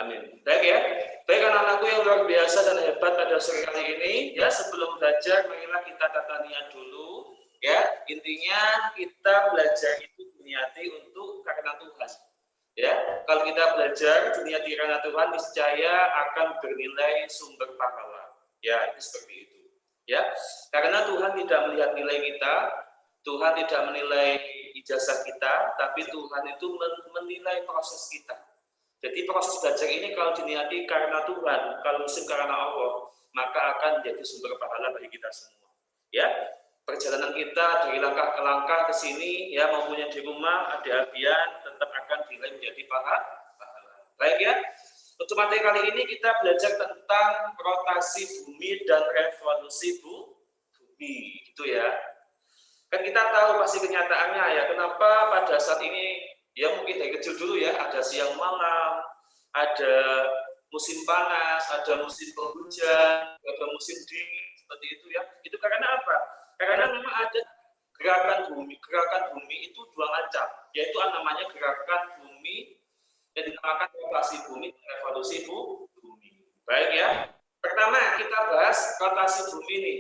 Amin. Baik ya. Baik anak-anakku yang luar biasa dan hebat pada sore kali ini, ya sebelum belajar marilah kita tata niat dulu, ya. Intinya kita belajar itu diniati untuk karena Tuhan. Ya, kalau kita belajar diniati karena Tuhan, niscaya akan bernilai sumber pahala. Ya, itu seperti itu. Ya, karena Tuhan tidak melihat nilai kita, Tuhan tidak menilai ijazah kita, tapi Tuhan itu menilai proses kita. Jadi proses belajar ini kalau diniati karena Tuhan, kalau karena Allah, maka akan menjadi sumber pahala bagi kita semua. Ya, perjalanan kita dari langkah ke langkah ke sini, ya maupun di rumah, ada abian, tetap akan dinilai menjadi pahala. Baik ya. Untuk materi kali ini kita belajar tentang rotasi bumi dan revolusi bumi, gitu ya. Kan kita tahu pasti kenyataannya ya, kenapa pada saat ini ya mungkin dari kecil dulu ya, ada siang malam, ada musim panas, ada musim penghujan, ada musim dingin, seperti itu ya. Itu karena apa? Karena memang ada gerakan bumi itu dua macam, yaitu namanya gerakan bumi yang dinamakan rotasi bumi dan revolusi bumi. Baik ya. Pertama kita bahas rotasi bumi ini.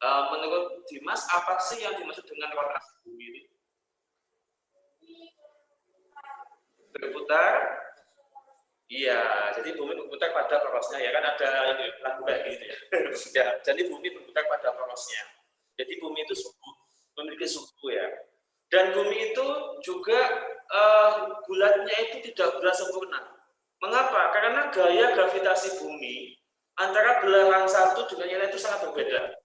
Menurut Dimas, apa sih yang dimaksud dengan rotasi bumi ini? Berputar, iya. Jadi bumi berputar pada porosnya ya kan, ada lagu kayak gitu ya. Ya, jadi bumi berputar pada porosnya. Jadi bumi itu memiliki suhu ya. Dan bumi itu juga bulatnya itu tidak bulat sempurna. Mengapa? Karena gaya gravitasi bumi antara belahan satu dengan yang lain itu sangat berbeda.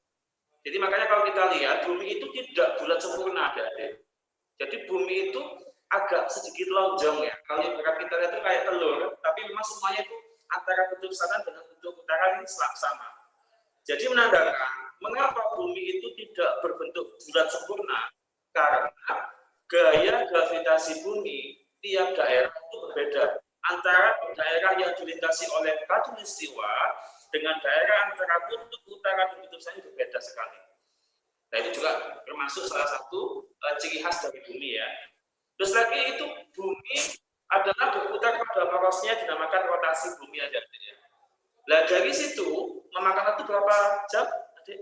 Jadi makanya kalau kita lihat bumi itu tidak bulat sempurna, adik-adik. Jadi bumi itu agak sedikit lonjong ya. Kalau kita lihat itu kayak telur, tapi memang semuanya itu antara kutub selatan dengan kutub utara ini sama. Jadi menandakan mengapa bumi itu tidak berbentuk bulat sempurna, karena gaya gravitasi bumi tiap daerah itu berbeda. Antara daerah yang dilintasi oleh khatulistiwa dengan daerah antara kutub utara dan kutub selatan berbeda sekali. Nah itu juga termasuk salah satu ciri khas dari bumi ya. Terus lagi itu bumi adalah berputar pada porosnya dinamakan rotasi bumi aja. Nah dari situ memakan waktu berapa jam? Adik?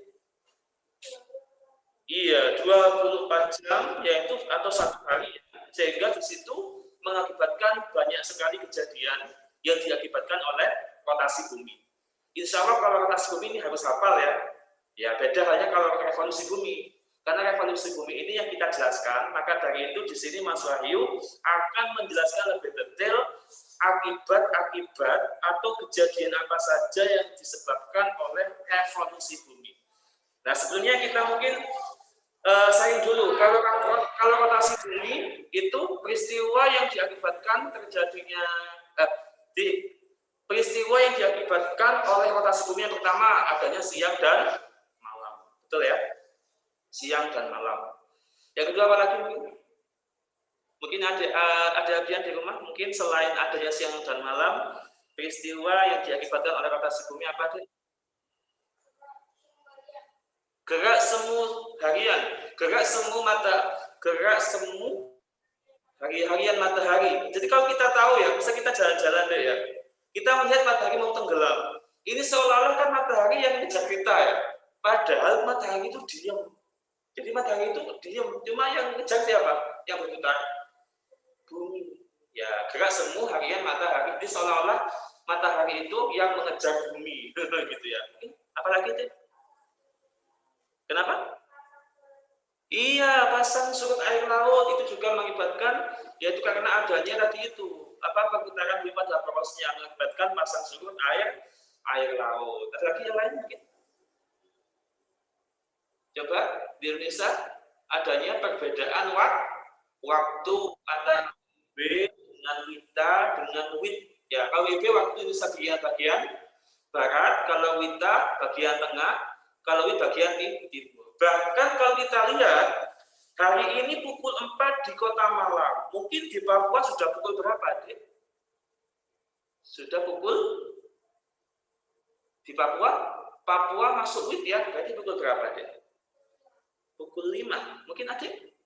Iya, 24 jam yaitu atau 1 hari. Sehingga di situ mengakibatkan banyak sekali kejadian yang diakibatkan oleh rotasi bumi. Insya Allah kalau rotasi bumi ini harus hafal ya. Ya beda halnya kalau revolusi bumi. Karena revolusi bumi ini yang kita jelaskan, maka dari itu di sini Mas Wahyu akan menjelaskan lebih detail akibat-akibat atau kejadian apa saja yang disebabkan oleh revolusi bumi. Nah sebelumnya kita mungkin saring dulu, kalau rotasi bumi itu peristiwa yang diakibatkan terjadinya peristiwa yang diakibatkan oleh rotasi bumi yang pertama adanya siang dan malam, betul ya? Siang dan malam. Yang kedua apa lagi mungkin? Mungkin ada abian di rumah, mungkin selain adanya siang dan malam, peristiwa yang diakibatkan oleh rotasi bumi apa deh? Gerak semu harian, gerak semu harian matahari. Jadi kalau kita tahu ya, bisa kita jalan-jalan deh ya. Kita melihat matahari mau tenggelam. Ini seolah-olah kan matahari yang ngejar kita ya. Padahal matahari itu diam. Jadi matahari itu diam. Cuma yang ngejar siapa? Yang berputar. Bumi. Ya, gerak semu harian matahari. Jadi seolah-olah matahari itu yang mengejar bumi. Gitu ya. Apalagi itu? Kenapa? Iya, pasang surut air laut itu juga mengakibatkan, yaitu karena adanya tadi itu perputaran bumi pada porosnya mengakibatkan pasang surut air laut. Ada lagi yang lain mungkin? Coba di Indonesia adanya perbedaan waktu antara B dengan Wita dengan Wit. Ya, kalau WB waktu Indonesia bagian barat, kalau Wita bagian tengah, kalau Wit bagian timur. Bahkan kalau kita lihat hari ini pukul 4 di Kota Malang, mungkin di Papua sudah pukul berapa, Dek? Sudah pukul di Papua masuk Wit ya, berarti pukul berapa, Dek? Pukul 5, mungkin Adik?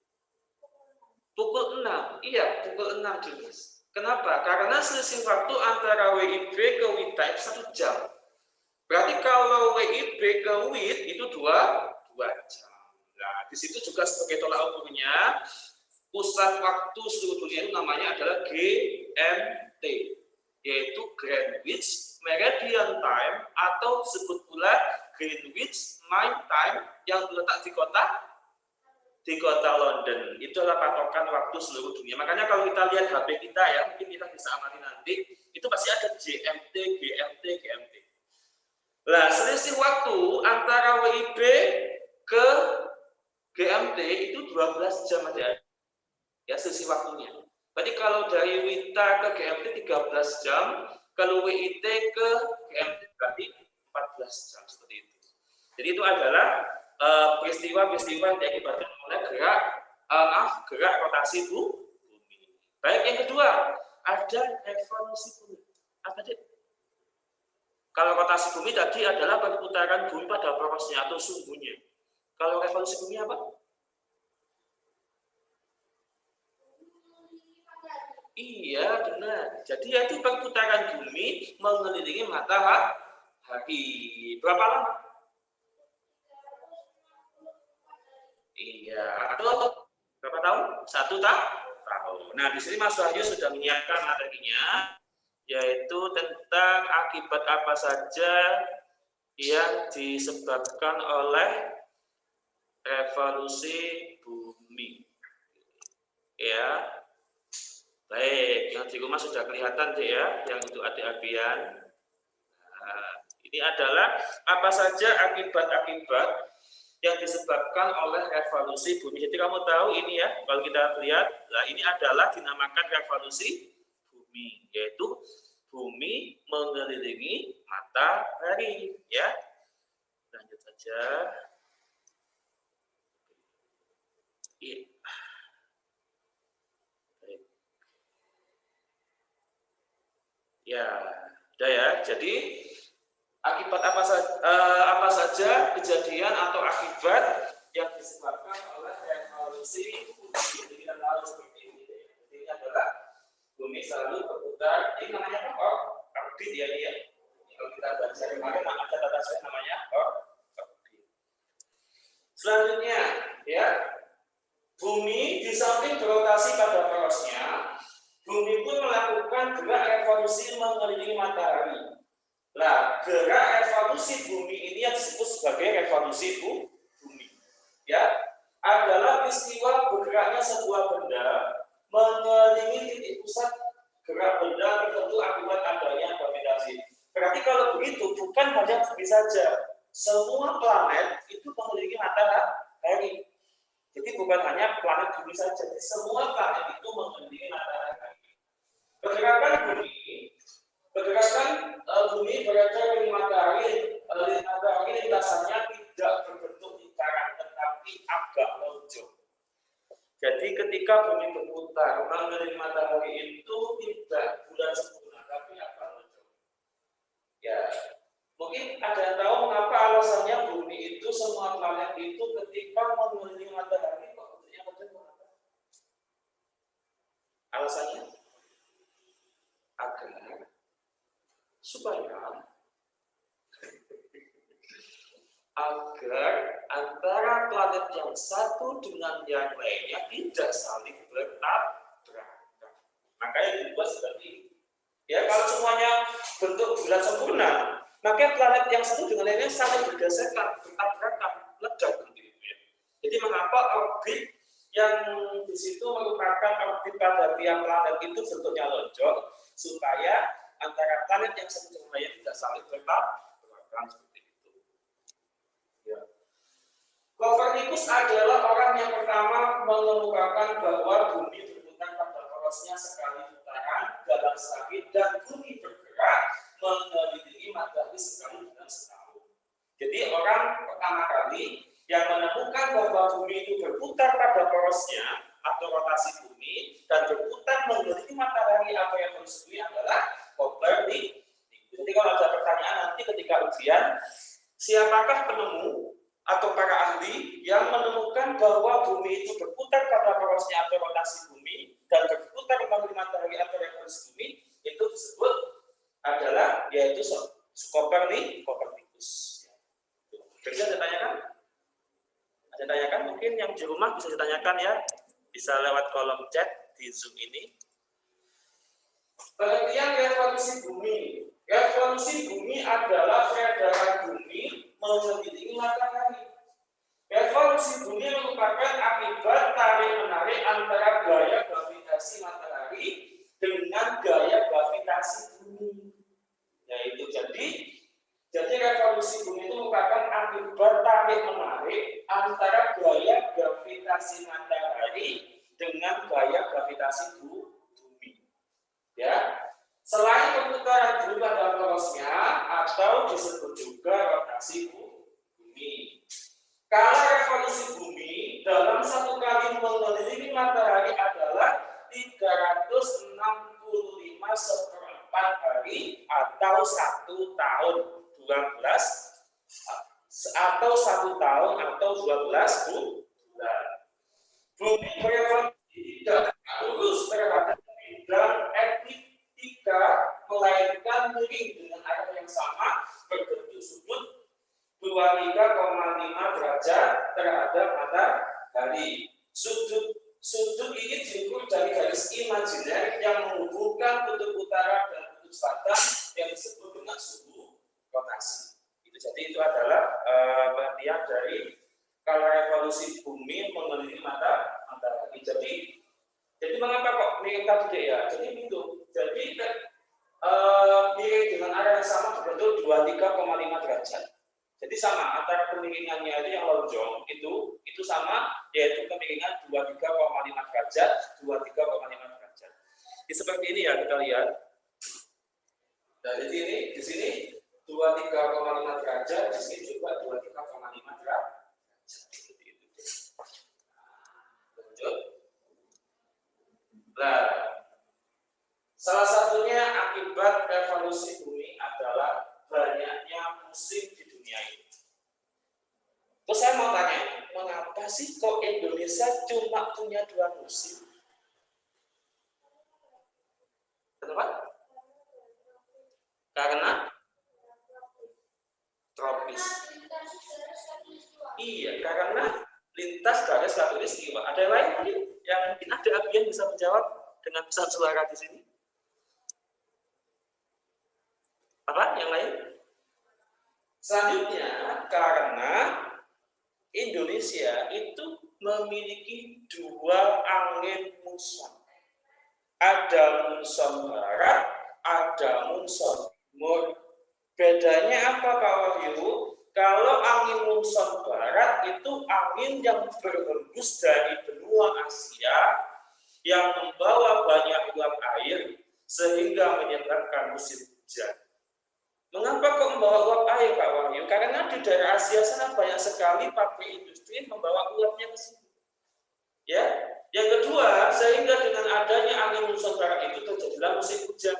Pukul 6, iya pukul 6 jenis. Kenapa? Karena selisih waktu antara WIB ke WITA itu 1 jam. Berarti kalau WIB ke WIT itu 2 jam. Nah, di situ juga sebagai tolak ukurnya, pusat waktu seluruh dunia itu namanya adalah GMT, yaitu Greenwich Meridian Time, atau disebut pula Greenwich Mean Time, yang terletak di kota London. Itu adalah patokan waktu seluruh dunia. Makanya kalau kita lihat HP kita ya, mungkin kita bisa amati nanti, itu pasti ada GMT, GMT, GMT. Nah, selisih waktu antara WIB ke GMT itu 12 jam aja. Ya, selisih waktunya. Berarti kalau dari WITA ke GMT 13 jam, kalau WIT ke GMT berarti 14 jam, seperti itu. Jadi itu adalah peristiwa-peristiwa yang diakibatkan oleh gerak rotasi bumi. Baik, yang kedua, ada revolusi bumi. Apa itu? Kalau rotasi bumi tadi adalah perputaran bumi pada porosnya atau sumbunya. Kalau revolusi bumi apa? Iya, benar. Jadi itu perputaran bumi mengelilingi matahari. Berapa lama? Iya, atau berapa tahun? 1 tahun. Nah, di sini Mas Wahyu sudah menyiapkan materinya, yaitu tentang akibat apa saja yang disebabkan oleh revolusi bumi. Ya, baik. Yang di rumah sudah kelihatan deh ya, yang untuk adik-adian. Nah, ini adalah apa saja akibat-akibat yang disebabkan oleh revolusi bumi. Jadi kamu tahu ini ya, kalau kita lihat, nah ini adalah dinamakan revolusi bumi, yaitu bumi mengelilingi matahari, ya. Lanjut saja. Iya. Ya, udah ya. Jadi akibat apa saja kejadian atau akibat yang disebabkan oleh revolusi bumi. Jadi kita tahu seperti ini. Jadi ini adalah bumi selalu berputar. Ini namanya apa? Orbit ya, ini ya. Kalau kita baca kemarin ada tata saya namanya orbit. Selanjutnya, ya, bumi di samping berotasi pada porosnya, bumi pun melakukan gerak revolusi mengelilingi matahari. Nah, gerak revolusi bumi ini yang disebut sebagai revolusi bumi, ya, adalah peristiwa bergeraknya sebuah benda mengelilingi titik pusat gerak benda tertentu akibat adanya gravitasi. Berarti kalau begitu bukan hanya bumi saja, semua planet itu mengelilingi matahari. Jadi bukan hanya planet bumi saja, jadi semua planet itu mengelilingi matahari. Pergerakan bumi berada di matahari lintasannya tidak berbentuk lingkaran tetapi agak lonjong. Jadi ketika bumi berputar mengelilingi matahari itu tidak bulan sempurna tapi agak lonjong. Ya, mungkin ada yang tahu mengapa alasannya bumi itu semua planet itu ketika mengelilingi matahari kok bentuknya lonjong. Alasannya agar antara planet yang satu dengan yang lainnya tidak saling bertabrakan. Makanya dibuat seperti ini. Ya, kalau semuanya bentuk bulan sempurna, maka planet yang satu dengan lainnya saling bergesekan, bertabrakan, ledak begitu ya. Jadi mengapa orbit yang di situ merupakan orbit pada tiap planet itu bentuknya lonjong supaya antara planet yang satu dengan lainnya tidak saling bertabrakan seperti itu. Ya. Copernicus adalah orang yang pertama mengemukakan bahwa bumi berputar pada porosnya sekali putaran dalam sehari dan bumi bergerak mengelilingi matahari sekali dalam setahun. Jadi orang pertama kali yang menemukan bahwa bumi itu berputar pada porosnya atau rotasi bumi dan berputar mengelilingi matahari apa yang disebut adalah Copernicus. Jadi kalau ada pertanyaan nanti ketika ujian, siapakah penemu atau para ahli yang menemukan bahwa bumi itu berputar pada porosnya atau rotasi bumi dan berputar mengelilingi matahari atau revolusi bumi, itu disebut adalah yaitu Kopernikus. Jadi ada tanyakan? Ada tanyakan? Mungkin yang di rumah bisa ditanyakan ya, bisa lewat kolom chat di Zoom ini. Pengertian revolusi bumi. Revolusi bumi adalah peredaran bumi mengelilingi matahari. Revolusi bumi merupakan akibat tarik-menarik antara gaya gravitasi matahari dengan gaya gravitasi bumi. Yaitu jadi revolusi bumi itu merupakan akibat tarik-menarik antara gaya gravitasi matahari dengan gaya gravitasi bumi. Ya, selain perputaran bumi pada porosnya atau disebut juga rotasi bumi. Skala revolusi bumi dalam satu kali mengelilingi matahari adalah 365/4 hari atau 1 tahun 12 atau 1 tahun atau 12 bulan. Bumi berevolusi tidak lurus terhadap bidang ekliptika, melainkan miring dengan arah yang sama berbentuk sudut 23,5 derajat terhadap matahari. Sudut ini diukur dari garis imajiner yang menghubungkan kutub utara dan kutub selatan yang disebut dengan suhu rotasi. Jadi itu adalah pengertian dari kalau revolusi bumi mengelilingi matahari. Jadi mengapa kok miring tadi ya? Jadi itu. Jadi miring dengan arah yang sama berbentuk 23,5 derajat. Jadi sama antara kemiringannya itu yang lonjong itu sama, yaitu kemiringan 23,5 derajat, 23,5 derajat. Jadi seperti ini ya kita lihat. Dari di sini 23,5 derajat, di sini juga 23,5 derajat. Seperti itu. Lanjut. Nah, salah satunya akibat revolusi bumi adalah banyaknya musim di dunia ini. Terus saya mau tanya, mengapa sih kok Indonesia cuma punya 2 musim? Kenapa? Karena tropis. Iya, karena lintas garis khatulistiwa. Ada yang lain mungkin? Yang mungkin ada yang bisa menjawab dengan pesan suara di sini? Apa? Yang lain? Selanjutnya, karena Indonesia itu memiliki 2 angin muson. Ada muson barat, ada muson timur. Bedanya apa Pak Wahyu? Kalau angin muson barat itu angin yang berhembus dari benua Asia yang membawa banyak uap air sehingga menyebabkan musim hujan. Mengapa kok membawa uap air Pak Wahyu? Karena di daerah Asia sana banyak sekali pabrik industri membawa uapnya ke sini. Ya. Yang kedua, sehingga dengan adanya angin muson barat itu terjadilah musim hujan.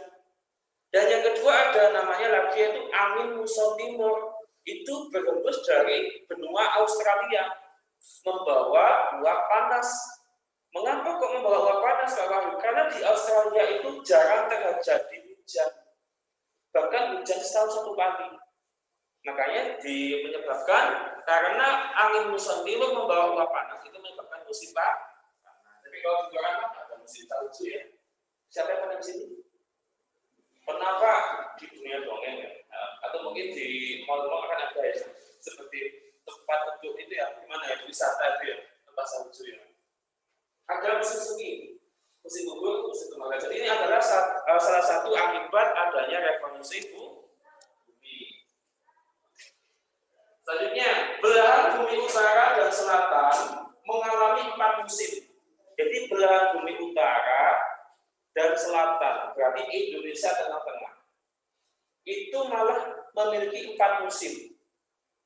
Dan yang kedua ada namanya lagi yaitu angin muson timur. Itu berhembus dari benua Australia membawa uap panas. Mengapa kok membawa uap panas Pak Wahyu? Karena di Australia itu jarang terjadi hujan. Bahkan hujan setahun 1 kali. Makanya menyebabkan karena angin muson timur membawa uap panas itu menyebabkan musim panas. Tapi kalau di luar ada musim salju ya. Siapa yang pernah di sini? Pernah Pak di dunia dongeng ya? Atau mungkin di mall-mall akan ada ya seperti tempat untuk itu ya, gimana ya wisata itu ya, tempat salju ya. Ada musim semi, musim gugur, musim kemarau. Jadi ini adalah salah satu akibat adanya revolusi bumi. Selanjutnya, belahan bumi utara dan selatan mengalami 4 musim. Jadi belahan bumi utara dan selatan, berarti Indonesia tengah-tengah, itu malah memiliki 4 musim.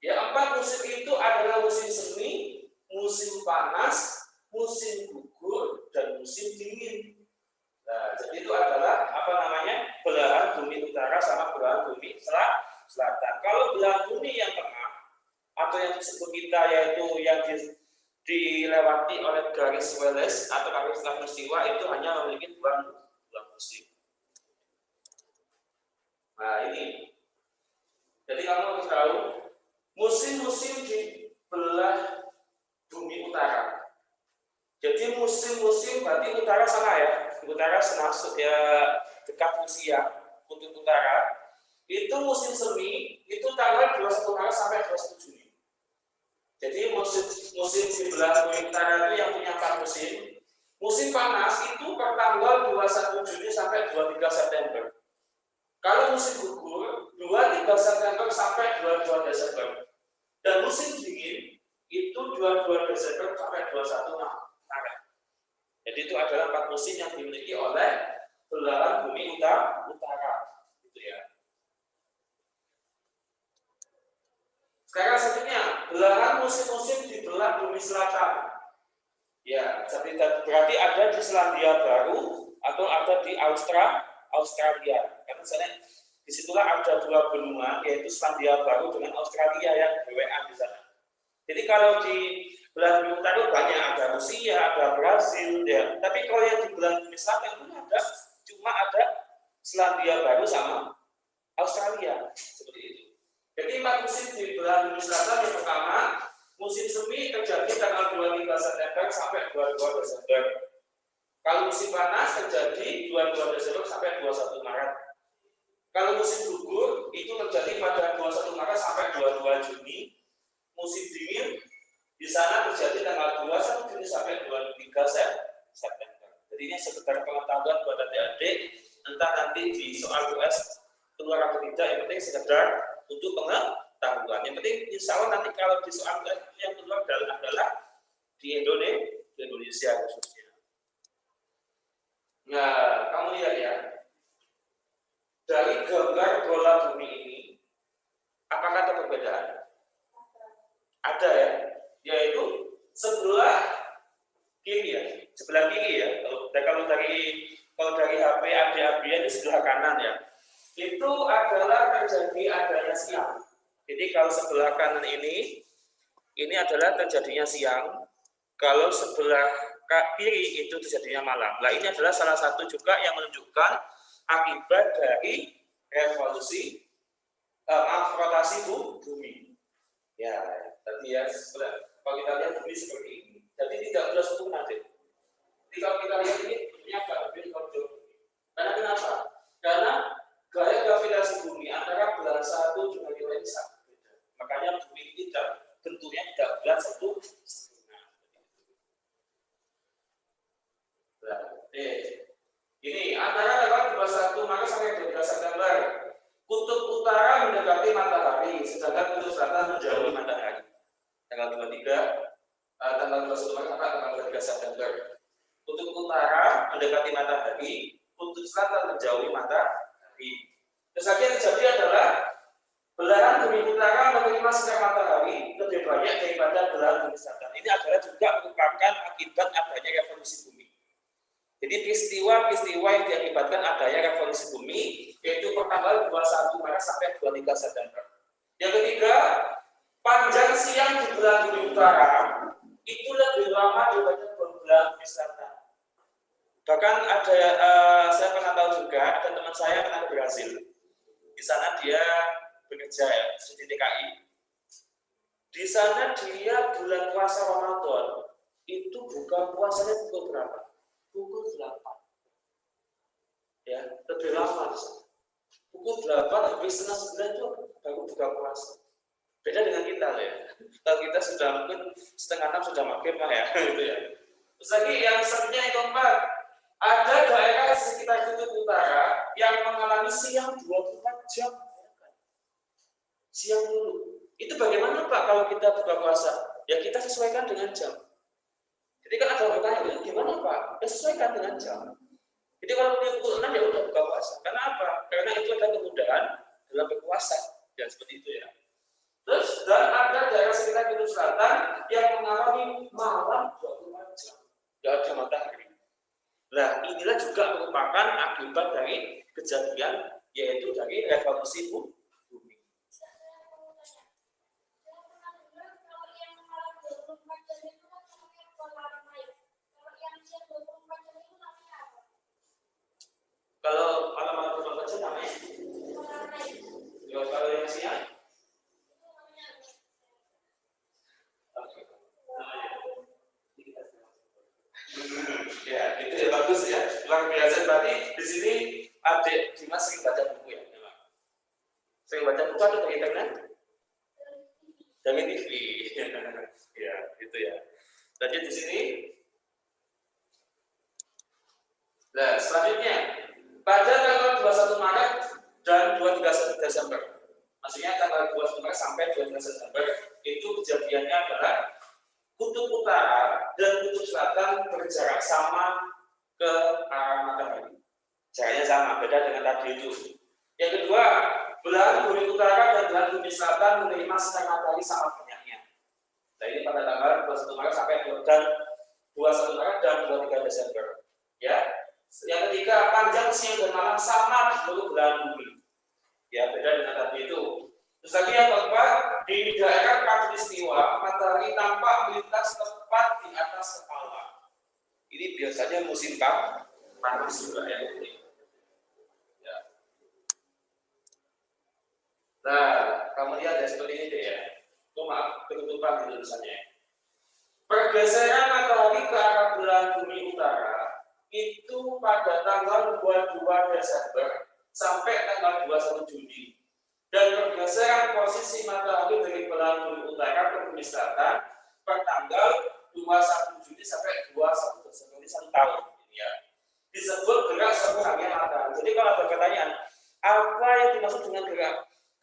Ya, 4 musim itu adalah musim semi, musim panas, musim gugur, dan musim dingin. Nah, jadi itu adalah belahan bumi utara sama belahan bumi selatan. Kalau belahan bumi yang tengah atau yang suku kita, yaitu yang dilewati oleh garis Wallace atau garis khatulistiwa, itu hanya memiliki dua musim. Nah ini, jadi kamu harus tahu musim-musim di belah bumi utara. Jadi musim-musim berarti utara sana ya, utara masuk ya dekat Rusia, kutub utara. Itu musim semi itu tanggal 21 Maret sampai 21 Juni. Jadi musim di belah bumi utara itu yang punya 4 musim. Musim panas itu per tanggal 21 Juni sampai 23 September. Kalau musim gugur 23 September sampai 22 Desember. Dan musim dingin itu 22 Desember sampai 21 Maret. Jadi itu adalah 4 musim yang dimiliki oleh belahan bumi utara, gitu ya. Sekarang selanjutnya, belahan musim-musim di belah bumi selatan. Ya, berarti ada di Selandia Baru atau ada di Australia. Karena misalnya disitulah ada dua benua, yaitu Selandia Baru dengan Australia yang BWA di sana. Jadi kalau di belahan bumi utara banyak, ada Rusia, ada Brasil, ya. Tapi kalau yang di belahan bumi selatan itu cuma ada Selandia Baru sama Australia, seperti itu. Jadi 4 musim di belahan bumi selatan. Yang pertama, musim semi terjadi tanggal 23 September sampai 22 Desember. Kalau musim panas terjadi 22 Desember sampai 21 Maret. Kalau musim gugur itu terjadi pada 21 Maret sampai 22 Juni. Musim dingin di sana terjadi tanggal 21 Juni sampai 23 September. Jadi ini sekedar pengetahuan buat adik-adik, entah nanti di soal US keluar atau tidak, yang penting sekedar untuk pengetahuan. Yang penting insya Allah nanti kalau di soal US yang keluar adalah di Indonesia khususnya. Nah, kamu lihat ya, dari gambar bola bumi ini, apakah ada perbedaan? Ada ya, yaitu sebelah kiri ya. Kalau dari HP api-apian di sebelah kanan ya, itu adalah terjadi adanya siang. Jadi kalau sebelah kanan ini adalah terjadinya siang. Kalau sebelah kiri itu terjadinya malam. Nah ini adalah salah satu juga yang menunjukkan akibat dari revolusi rotasi bumi. Ya, tadi ya, kalau kita lihat bumi seperti ini, jadi tidak belas sempurna. Jadi kalau kita lihat ini, bentuknya agak lebih kecil. Karena kenapa? Karena gaya gravitasi bumi antara belahan satu dengan yang lain sangat beda. Makanya bumi bentuknya tidak belas sempurna. Nah, ini antara tanggal 21 Maret sampai 12 September. Kutub utara mendekati matahari, sedangkan kutub selatan menjauhi matahari. Tanggal 23, tanggal 21 Maret sampai tanggal 23 September. Kutub utara mendekati matahari, kutub selatan menjauhi matahari. Terus lagi yang terjadi adalah belahan bumi utara menerima sinar matahari lebih banyak daripada belahan bumi selatan. Ini adalah juga merupakan akibat adanya revolusi bumi. Jadi peristiwa-peristiwa yang diakibatkan adanya revolusi bumi yaitu pertanggal 21 Maret sampai 23 September. Yang ketiga, panjang siang di belahan bumi utara itu lebih lama daripada belahan bumi selatan. Bahkan ada saya pernah tahu juga ada teman saya pernah ke Brasil. Di sana dia bekerja ya, di TKI. Di sana dia bulan puasa Ramadan itu buka puasanya pukul berapa? Pukul 8. Ya, lebih lama di sana. Pukul 8 sampai setengah 9 itu baru buka puasa. Beda dengan kita ya. Kalau kita sudah mungkin setengah 6 sudah maghrib lah ya, gitu ya. Terus lagi yang selanjutnya yang keempat, ada daerah sekitar kutub utara yang mengalami siang 24 jam. Siang dulu. Itu bagaimana Pak kalau kita buka puasa? Ya kita sesuaikan dengan jam. Jadi kan ada orang bertanya, gimana Pak? Ya sesuaikan dengan jam. Jadi kalau pukul 6 ya udah buka puasa. Karena apa? Karena itu ada kemudahan dalam berpuasa. Ya seperti itu ya. Terus dan ada daerah sekitar kutub selatan yang mengalami malam 24 jam. Tidak ada matahari. Nah inilah juga merupakan akibat dari kejadian yaitu dari revolusi bumi. Kalau malam-malam bulan kecil namanya? Ya, kalau yang siang? Oke. Namanya? Ya, itu ya bagus ya. Luar biasa. Berarti di sini adik Dimas sering baca buku ya? Sering baca buku atau dari internet? Dari TV. Ya, gitu ya. Lanjut di sini. Nah, selanjutnya pada tanggal 21 Maret dan 23 Desember. Maksudnya tanggal 21 Maret sampai 23 Desember itu kejadiannya adalah kutub utara dan kutub selatan berjarak sama ke arah matahari. Jaraknya sama, beda dengan tadi itu. Yang kedua, belahan bumi utara dan belahan bumi selatan menerima sinar matahari sama banyaknya. Nah, ini pada tanggal 21 Maret sampai 21 Maret dan 23 Desember. Ya. Yang ketiga, panjang siang dan malam sama di seluruh belahan bumi. Ya, beda dengan tadi itu. Terus lagi yang keempat, di daerah Khatulistiwa, matahari tampak melintas tepat di atas kepala. Ini biasanya musim panas juga ya. Ya. Nah, kamu lihat ya seperti ini deh ya. Oh, maaf, ketutupan di tulisannya. Pergeseran matahari ke arah belahan bumi utara itu pada tanggal 22 Desember sampai tanggal 21 Juni. Dan pergeseran posisi matahari dari belahan bumi utara ke bumi selatan pada tanggal 21 Juni sampai 21 Desember, ini 1 tahun ya. Disebut gerak semu harian matahari. Jadi kalau ada pertanyaan, apa yang dimaksud dengan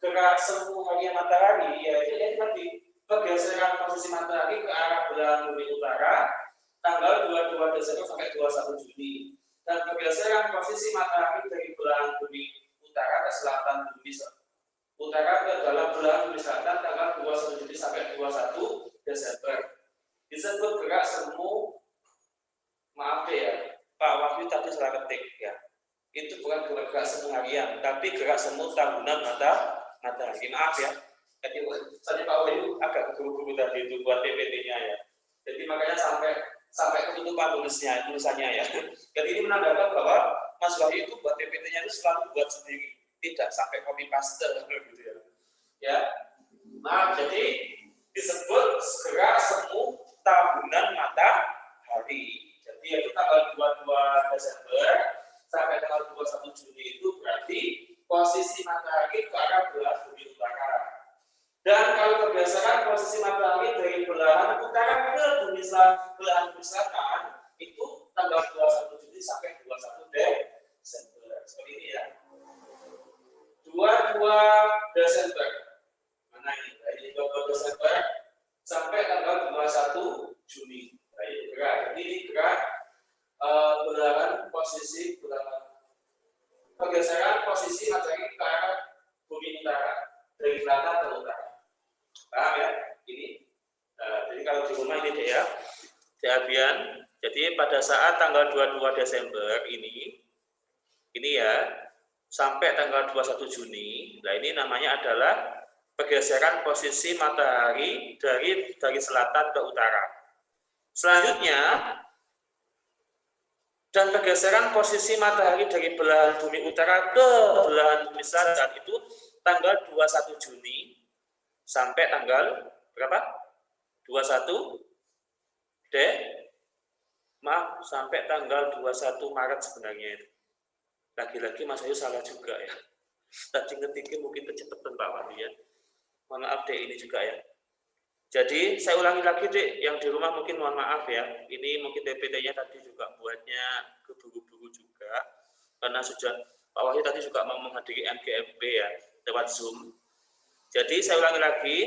gerak semu harian matahari? Yaitu yang tadi pergeseran posisi matahari ke arah belahan bumi utara tanggal 22 Desember sampai 21 Juni. Dan pergeseran posisi matahari dari belahan bumi utara ke selatan bumi utara ke dalam belahan bumi selatan tanggal 21 Juni sampai 21 Desember. Disebut gerak semu, maaf deh ya, Pak Wahyu tadi salah ketik ya. Itu bukan gerak semu harian, tapi gerak semu tahunan matahari. Maaf ya. Jadi tadi Pak Wahyu agak buru-buru tadi itu buat PPT-nya ya. Jadi makanya sampai ketutupan tulisannya ya. Jadi ini menandakan bahwa Mas Wahyu itu buat PPT-nya itu selalu buat sendiri, tidak sampai copy paste gitu ya. Ya, nah jadi disebut gerak semu tahunan matahari. Jadi itu tanggal 22 Desember sampai tanggal 21 Juni itu berarti posisi matahari ke arah belahan bumi utara. Dan kalau berdasarkan posisi matahari dari belahan utara ke belahan bumi selatan itu tanggal 21 Juni sampai 21 Desember. Seperti ini ya. 22 Desember. Mana ini? Dari 22 Desember sampai tanggal 21 Juni. Baik, gerak. Ini gerak belahan posisi pergeseran posisi matahari ke arah bumi utara dari selatan ke utara. Paham ya? Ini. Jadi kalau di rumah ini deh ya. Di Abian. Jadi pada saat tanggal 22 Desember ini ya, sampai tanggal 21 Juni. Nah, ini namanya adalah pergeseran posisi matahari dari selatan ke utara. Selanjutnya, dan pergeseran posisi matahari dari belahan bumi utara ke belahan bumi selatan itu tanggal 21 Juni sampai tanggal berapa? 21 sampai tanggal 21 Maret sebenarnya itu. Lagi-lagi Mas Ayu salah juga ya. Tadi ngetiknya mungkin kecepatan Pak Wahyu ya. Mohon maaf deh ini juga ya. Jadi saya ulangi lagi deh, yang di rumah mungkin mohon maaf ya. Ini mungkin PPT-nya tadi juga buatnya keburu-buru juga. Karena sudah Pak Wahyu tadi juga mau menghadiri MGMP ya, lewat Zoom. Jadi saya ulangi lagi,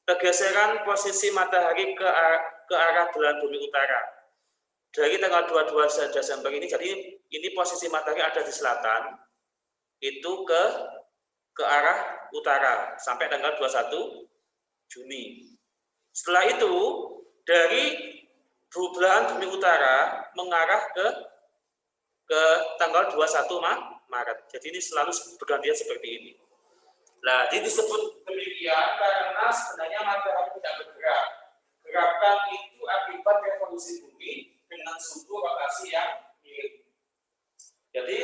pergeseran posisi matahari ke arah belahan bumi utara. Dari tanggal 22 Desember ini, jadi ini posisi matahari ada di selatan, itu ke arah utara sampai tanggal 21 Juni. Setelah itu dari belahan bumi utara mengarah ke tanggal 21 Maret. Jadi ini selalu bergantian seperti ini. Nah, ini disebut demikian karena sebenarnya matahari tidak bergerak. Gerakan itu akibat revolusi bumi dengan suhu rotasi yang mirip. Jadi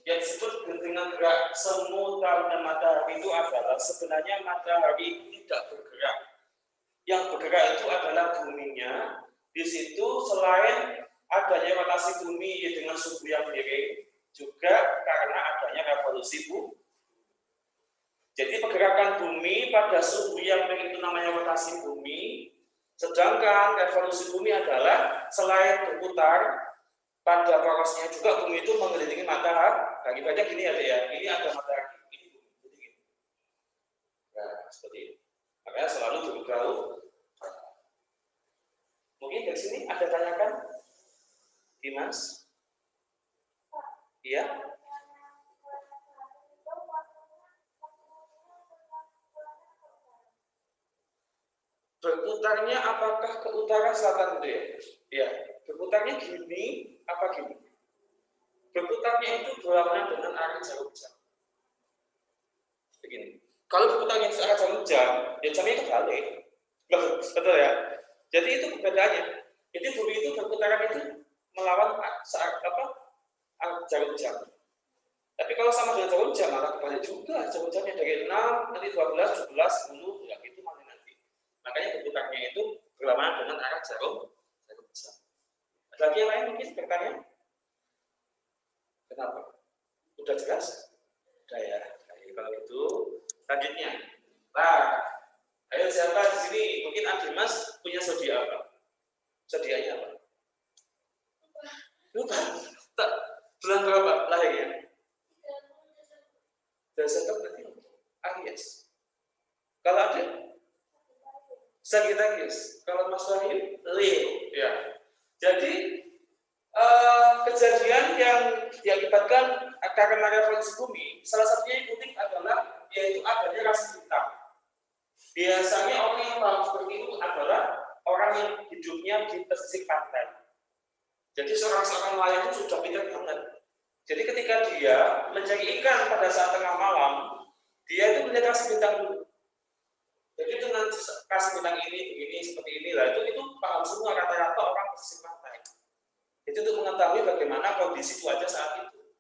yang disebut dengan gerak semu tahunan matahari itu adalah sebenarnya matahari itu tidak bergerak. Yang bergerak itu adalah buminya. Di situ selain adanya rotasi bumi dengan suhu yang miring, juga karena adanya revolusi bumi. Jadi pergerakan bumi pada suhu yang miring itu namanya rotasi bumi, sedangkan revolusi bumi adalah selain berputar pada porosnya juga bumi itu mengelilingi matahari. Bagi banyak gini ya, ini ada matahari, ini bumi. Nah, seperti ini. Makanya selalu bergaul. Mungkin dari sini ada tanyakan, Dimas? Iya? Berputarnya apakah ke utara selatan itu ya? Ya, berputarnya gini apa gini? Berputarnya itu berlawanan dengan arah jarum jam. Begini. Kalau berputarnya ke arah jarum jam, ya jamnya kebalik. Betul ya? Jadi itu perbedaannya. Jadi bumi itu berputaran itu melawan saat jarum jam. Tapi kalau sama dengan jarum jam malah kebalik juga. Jarum jamnya dari 6, nanti 12, 17, 10, ya gitu mana nanti. Makanya berputarnya itu berlawanan dengan arah jarum jam. Ada lagi yang lain mungkin bertanya? Kenapa? Udah jelas? Udah ya. Kalau gitu, selanjutnya. Nah, ayo siapa di sini? Mungkin Adimas punya zodiak apa? Zodiaknya apa? Lupa. Tak. Bulan berapa lahirnya? Desember berarti Aries. Kalau ada? Sagittarius. Kalau Mas Wahyu? Leo. Ya. Jadi kejadian yang diakibatkan karena revolusi bumi, salah satunya yang unik adalah yaitu adanya rasi bintang. Biasanya orang yang paham seperti itu adalah orang yang hidupnya di pesisir pantai. Jadi seorang nelayan itu sudah pintar banget. Jadi ketika dia mencari ikan pada saat tengah malam, dia itu melihat rasi bintang dulu. Jadi dengan rasi bintang ini, begini, seperti inilah, itu paham semua rata-rata orang pesisir pantai. Itu untuk mengetahui bagaimana kondisi cuaca saat itu.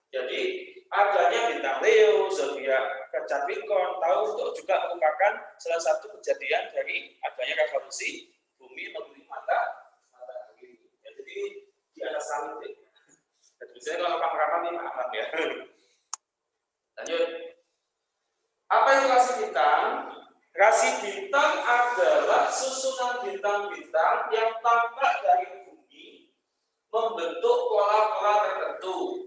Jadi adanya bintang Leo, zodiak Capricorn, tahu untuk juga merupakan salah satu kejadian dari adanya revolusi bumi mengelilingi matahari. Ya, jadi di atas langit. Jadi misalnya kalau kameramen ini paham ya. Lanjut. Apa itu rasi bintang? Rasi bintang adalah susunan bintang-bintang yang tampak dari membentuk pola-pola tertentu.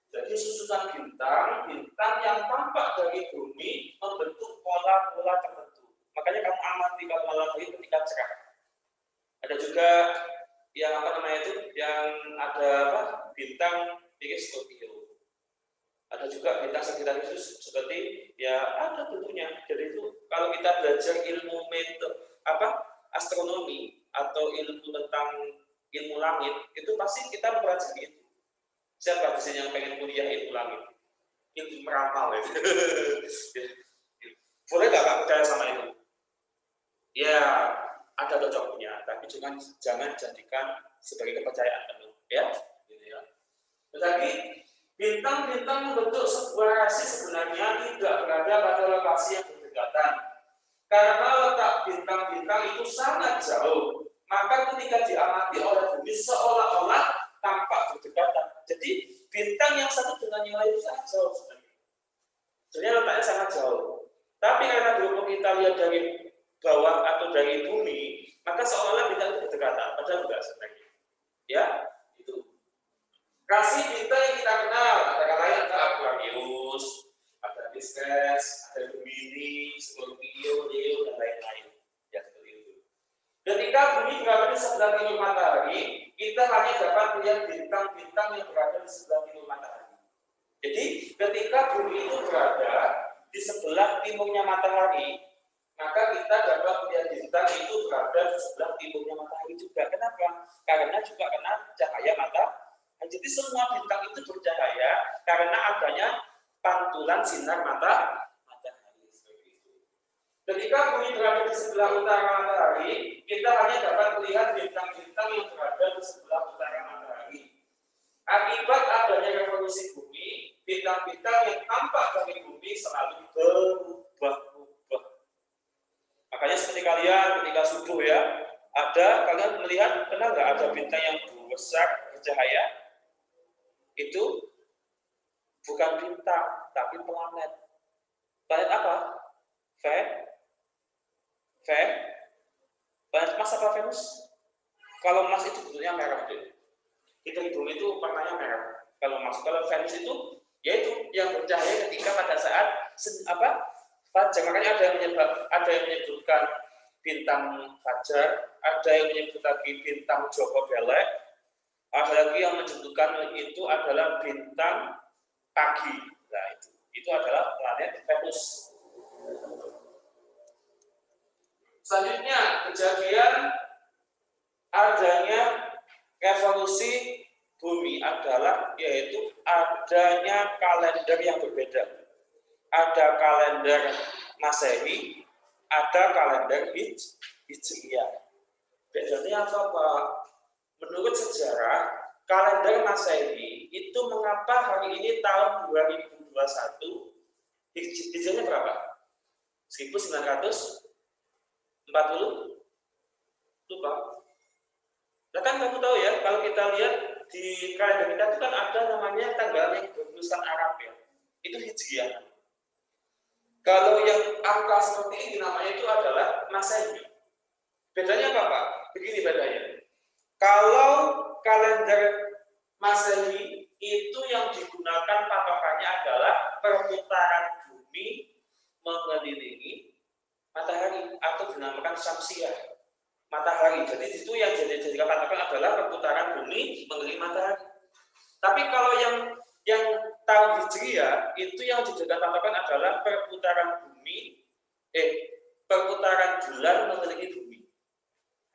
Jadi susunan bintang yang tampak dari bumi membentuk pola-pola tertentu. Makanya kamu amati kalau malam hari ketika cerah. Ada juga yang yang ada bintang Scorpio. Ada juga bintang Sagittarius seperti ya ada tentunya. Jadi itu kalau kita belajar ilmu astronomi atau ilmu tentang ilmu langit, itu pasti kita mempelajari itu. Siapa di sini yang pengen kuliah ilmu langit? Ilmu meramal itu. Boleh nggak Kak percaya sama itu? Ya, ada cocoknya, tapi jangan jadikan sebagai kepercayaan penuh, ya. Gitu ya. Tetapi bintang-bintang membentuk sebuah rasi sebenarnya tidak berada pada lokasi yang berdekatan. Karena letak bintang-bintang itu sangat jauh. Maka ketika diamati oleh bumi seolah-olah tampak berdekatan. Jadi bintang yang satu dengan yang lain itu sangat jauh sebenarnya. Sebenarnya letaknya sangat jauh. Tapi karena berhubung kita lihat dari bawah atau dari bumi, maka seolah-olah bintang itu berdekatan. Padahal enggak sebenarnya. Ya, itu. Rasi bintang yang kita kenal, antara lain ada Aquarius, ada Pisces, ada Gemini, Scorpio, Leo, dan lain-lain. Ketika bumi berada di sebelah timur matahari, kita hanya dapat melihat bintang-bintang yang berada di sebelah timur matahari. Jadi, ketika bumi itu berada di sebelah timurnya matahari, maka kita dapat melihat bintang itu berada di sebelah timurnya matahari juga. Kenapa? Karena juga kena cahaya matahari. Jadi semua bintang itu bercahaya karena adanya pantulan sinar matahari. Ketika bumi berada di sebelah utara matahari, kita hanya dapat melihat bintang-bintang yang berada di sebelah utara matahari. Akibat adanya revolusi bumi, bintang-bintang yang tampak dari bumi selalu berubah-ubah. Makanya seperti kalian ketika subuh ya, kalian melihat, pernah nggak ada bintang yang besar bercahaya? Itu bukan bintang, tapi planet. Planet apa? Planet Mars apa Venus? Kalau Mars itu bentuknya merah, deh. Kita di bumi itu warnanya merah. Kalau Venus itu, yaitu yang bercahaya ketika pada saat fajar. Makanya ada yang menyebutkan bintang fajar, ada yang menyebut lagi bintang Joko Belek, ada lagi yang menyebutkan itu adalah bintang pagi. Nah, itu adalah planet Venus. Selanjutnya, kejadian adanya revolusi bumi adalah yaitu adanya kalender yang berbeda. Ada kalender Masehi, ada kalender Hijriah. Bedanya apa, Pak? Menurut sejarah, kalender Masehi itu mengapa hari ini tahun 2021 Hijriahnya berapa? 1940? Lupa. Nah kan kamu tahu ya, kalau kita lihat di kalender kita itu kan ada namanya tanggal yang bertulisan Arab ya. Itu Hijriah. Kalau yang angka seperti ini namanya itu adalah Masehi. Bedanya apa, Pak? Begini bedanya. Kalau kalender Masehi itu yang digunakan patokannya adalah perputaran bumi mengelilingi matahari atau dinamakan Syamsiah. Matahari. Jadi itu yang dijadikan patokan adalah perputaran bumi mengelilingi matahari. Tapi kalau yang tahun Hijriah itu yang dijadikan patokan adalah perputaran bulan mengelilingi bumi.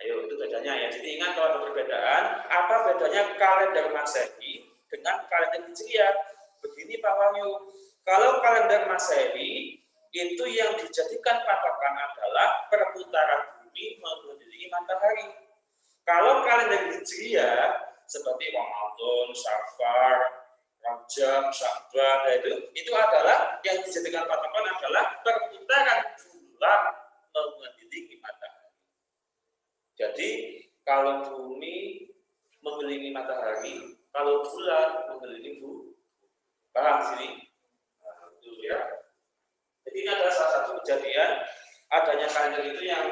Ayo, itu bedanya ya. Jadi ingat kalau ada perbedaan, apa bedanya kalender Masehi dengan kalender Hijriah? Begini Pak Wahyu, kalau kalender Masehi itu yang dijadikan patokan adalah perputaran bumi mengelilingi matahari. Kalau kalender Hijriah seperti Ramadan, Syafar, Rajab, Sya'ban, itu adalah yang dijadikan patokan adalah perputaran bulan mengelilingi matahari. Jadi kalau bumi mengelilingi matahari, kalau bulan mengelilingi bumi. Paham sini? Itu ya. Jadi ini adalah salah satu kejadian adanya kalender itu yang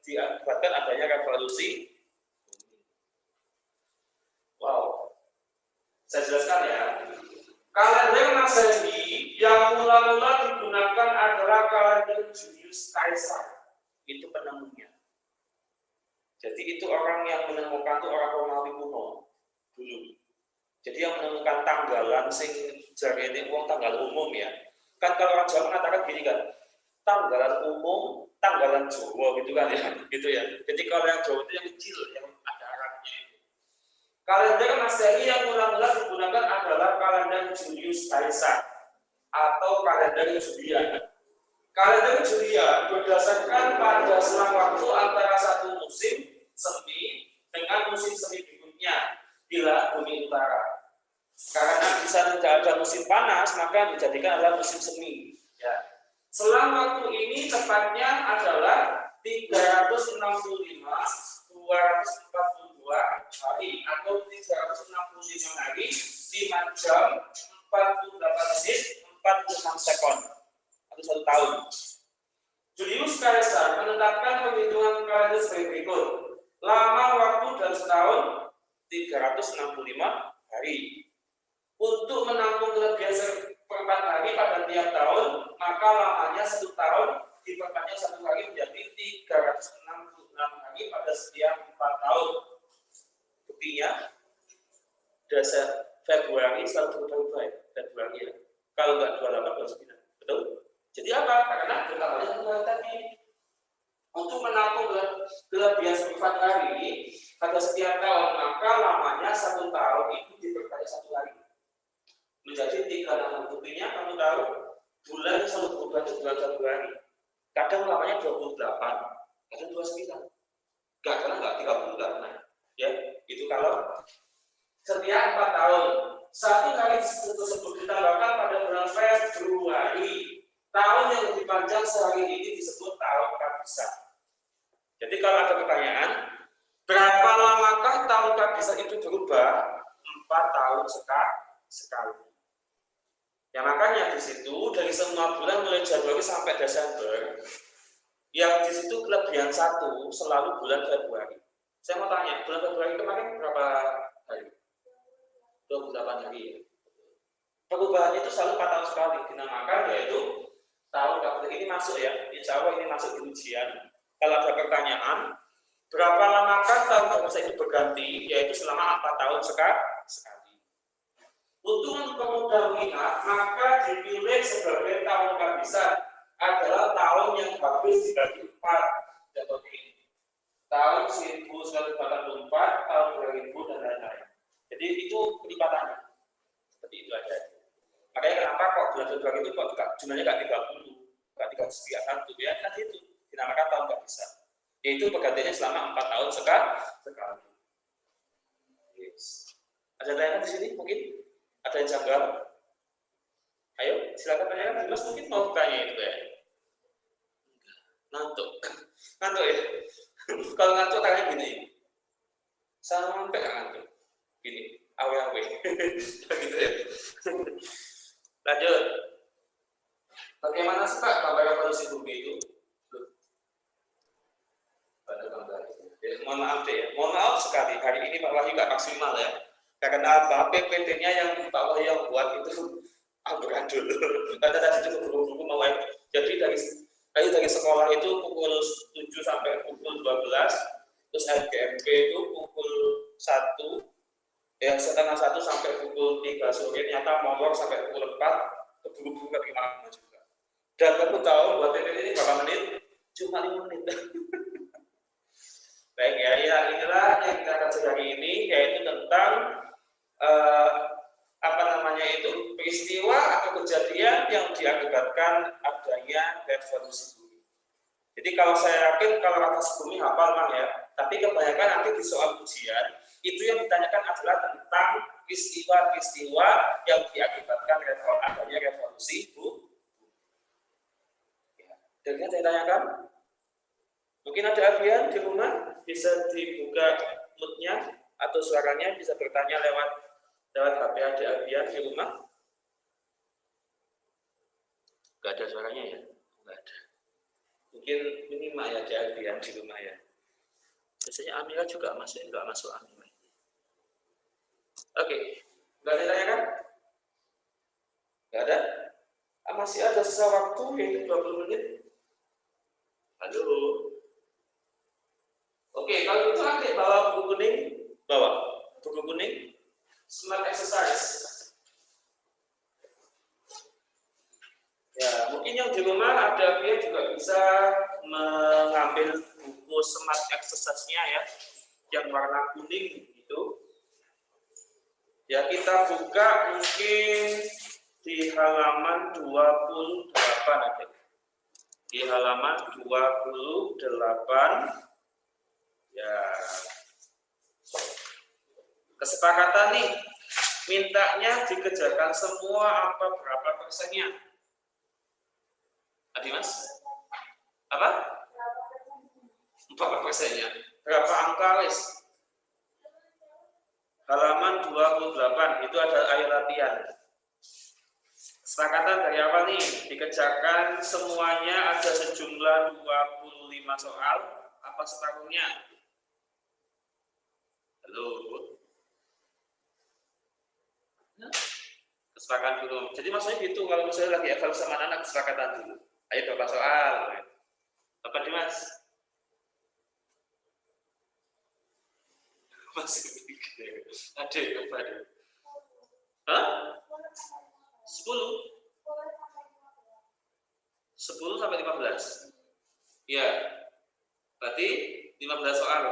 diakibatkan adanya revolusi. Wow. Saya jelaskan ya. Kalender Masehi yang mula-mula digunakan adalah kalender Julius Caesar. Itu penemunya. Jadi itu orang yang menemukan itu orang Romawi kuno dulu. Jadi yang menemukan tanggalan sing jare ini tanggal umum ya. Kan kalau orang Jawa mengatakan gini kan, tanggalan umum, tanggalan Jawa gitu kan ya. Gitu ya. Jadi kalau yang Jawa itu yang kecil yang ada arahnya itu. Kalender Masehi yang mula-mula digunakan adalah kalender Julius Caesar atau kalender Julian. Kalender Julian berdasarkan pada selang waktu antara satu musim semi dengan musim semi berikutnya bila bumi utara. Karena bisa tidak ada musim panas, maka dijadikan adalah musim semi. Ya. Selang waktu ini tepatnya adalah 365, 242 hari atau 365 hari, 5 jam, 48 menit, 46 sekon. Atau 1 tahun. Julius Caesar menetapkan penghitungan kalender sebagai berikut. Lama waktu dalam setahun 365 hari. Untuk menampung kelebihan seperempat hari pada tiap tahun, maka lamanya 1 tahun diperpanjang 1 hari menjadi 366 hari pada setiap 4 tahun. Buktinya dasar Februari selalu Februari ya. Kalau nggak 28 29. Betul? Jadi apa? Karena bertambahnya tadi untuk menampung kelebihan seperempat hari pada setiap tahun, maka lamanya 1 tahun itu diperpanjang 1 hari menjadi 36. Buktinya kamu tahu bulan selalu berubah itu bulan Februari. Kadang lamanya 28, kadang 29. Kadang nggak 30 nggak. Ya, itu kalau setiap 4 tahun. 1 kali tersebut ditambahkan pada bulan Februari. Tahun yang lebih panjang sehari ini disebut tahun kabisat. Jadi kalau ada pertanyaan, berapa lamakah tahun kabisat itu berubah? 4 tahun sekali. Ya makanya di situ dari semua bulan mulai Januari sampai Desember, yang di situ kelebihan satu selalu bulan Februari. Saya mau tanya, bulan Februari kemarin berapa hari? 28 hari ya. Perubahannya itu selalu 4 tahun sekali, dinamakan yaitu tahun kabisat. Ini masuk ya, insya Allah ini masuk di ujian. Kalau ada pertanyaan, berapa lamakah tahun kabisat itu berganti? Yaitu selama 4 tahun sekali. Untuk pemudah mengingat, maka dipilih sebagai tahun kabisat adalah tahun yang habis dibagi 4. Contoh ini, tahun 1984, tahun 2000 dan lain-lain. Jadi itu pelipatannya. Seperti itu aja. Makanya kenapa kok bulan Februari itu kok jumlahnya nggak 30, nggak 31 ya, kan itu dinamakan tahun kabisat. Yaitu pergantiannya selama 4 tahun sekali. Yes. Ada tanya di sini mungkin? Ada yang janggal? Ayo, silakan tanyakan. Mas mungkin mau tanya itu ya. Ngantuk ya. Kalau ngantuk tanya gini. Sampai ngantuk. Gini, awe-awe. Gitu ya. Lanjut. Bagaimana sih Pak gambar revolusi bumi itu? Pada gambar itu. Ya, mohon maaf deh ya. Mohon maaf sekali. Hari ini Pak Wahyu nggak maksimal ya. Karena apa? PPT-nya yang Pak Wahyu yang buat itu amburadul. Karena tadi cukup buru-buru mau. Jadi dari sekolah itu pukul 7 sampai pukul 12, terus LGMP itu pukul 1, ya setengah 1 sampai pukul 3 sore. Ternyata molor sampai pukul 4, keburu-buru ke gimana juga. Dan kamu tahu buat PPT ini berapa menit? Cuma 5 menit. Baik ya, inilah yang kita akan hari ini, yaitu tentang peristiwa atau kejadian yang diakibatkan adanya revolusi bumi. Jadi kalau saya yakin kalau revolusi bumi hafal mah ya, tapi kebanyakan nanti di soal ujian itu yang ditanyakan adalah tentang peristiwa-peristiwa yang diakibatkan adanya revolusi bumi. Ya, dan saya tanyakan, mungkin ada Abian di rumah bisa dibuka mood-nya atau suaranya, bisa bertanya lewat HP ada Abian di rumah. Gak ada suaranya ya? Gak ada. Mungkin minimal ya ada Abian di rumah ya. Biasanya Amira juga masuk, nggak masuk Amira. Oke, nggak ada tanya kan? Nggak ada? Masih ada sisa waktu yaitu 20 menit. Halo. Oke, kalau itu nanti bawa buku kuning, buku kuning, smart exercise. Ya, mungkin yang di rumah ada dia juga bisa mengambil buku smart exercise-nya ya, yang warna kuning itu. Ya, kita buka mungkin di halaman 28 aja. Di halaman 28. Ya. Kesepakatan nih, mintanya dikerjakan semua apa berapa persennya? Adi Mas? Apa? 4 persennya. Berapa angka wis? Halaman 28 itu ada ayo latihan. Kesepakatan dari apa nih? Dikerjakan semuanya ada sejumlah 25 soal. Apa separuhnya? Halo. Kesepakatan dulu. Jadi maksudnya gitu, kalau misalnya lagi evaluasi sama anak, kesepakatan dulu. Ayo berapa soal? Apa Dimas? Masih mikir. Ada apa ada? Hah? 10 sampai 15. Ya. Berarti 15 soal.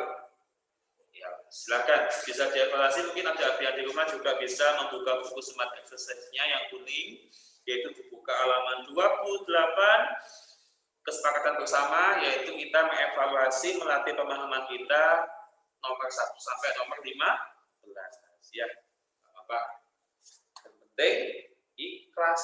Ya, silakan bisa dievaluasi. Mungkin ada Abian di rumah juga bisa membuka buku smart exercise-nya yang kuning, yaitu dibuka halaman 28. Kesepakatan bersama yaitu kita mengevaluasi melatih pemahaman kita nomor 1 sampai nomor 15 ya. apa-apa. Yang penting ikhlas.